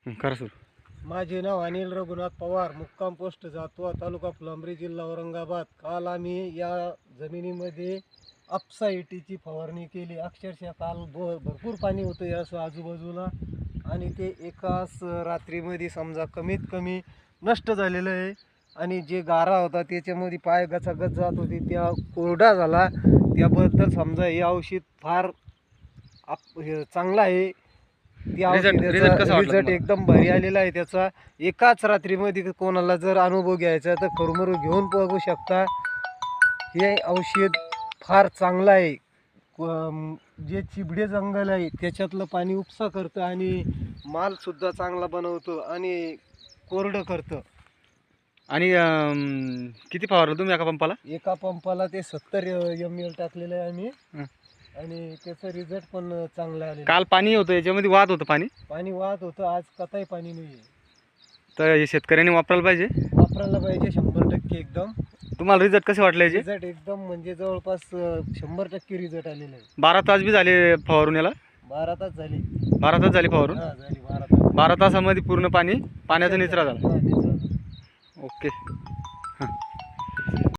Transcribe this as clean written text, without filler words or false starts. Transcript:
करा सुरू. माझे नाव अनिल रघुनाथ पवार, मुक्काम पोस्ट जातवा, तालुका फुलंब्री, जिल्हा औरंगाबाद. काल आम्ही या जमिनीमध्ये अपसाईटीची फवारणी केली. अक्षरशः काल भरपूर पाणी होतं या आजूबाजूला आणि ते एकाच रात्रीमध्ये समजा कमीत कमी नष्ट झालेलं आहे. आणि जे गारा होता त्याच्यामध्ये पाय गचागच जात होती, त्या कोरडा झाला. त्याबद्दल समजा हे औषध फार चांगलं आहे. रिझल्ट एकदम भारी आलेला आहे त्याचा. एकाच रात्रीमध्ये कोणाला जर अनुभव घ्यायचा तर खरमरू घेऊन बघू शकता. हे औषध फार चांगलं आहे. जे चिबडे जंगल आहे त्याच्यातलं पाणी उपसा करतं आणि मालसुद्धा चांगला बनवतं आणि कोरडं करतं. आणि किती फवारलं तुम्ही एका पंपाला? एका पंपाला ते 70 ml टाकलेलं आहे आम्ही आणि त्याचा रिझल्ट पण चांगला आलेला. काल पाणी होतं याच्यामध्ये, वाहत होतं पाणी वाहत होतं. आज कताही पाणी नाही आहे. तर हे शेतकऱ्यांनी वापरायला पाहिजे. 100% एकदम. तुम्हाला रिझल्ट कसे वाटले याचे? रिझल्ट एकदम म्हणजे जवळपास 100% रिझल्ट आलेला आहे. 12 तास बी झाले फवारून याला? 12 तास झाली. 12 तास झाली फवारून? हां झाली 12 तास. 12 तासामध्ये पूर्ण पाण्याचा निचरा झाला. हां, निचरा झाला. ओके. हां.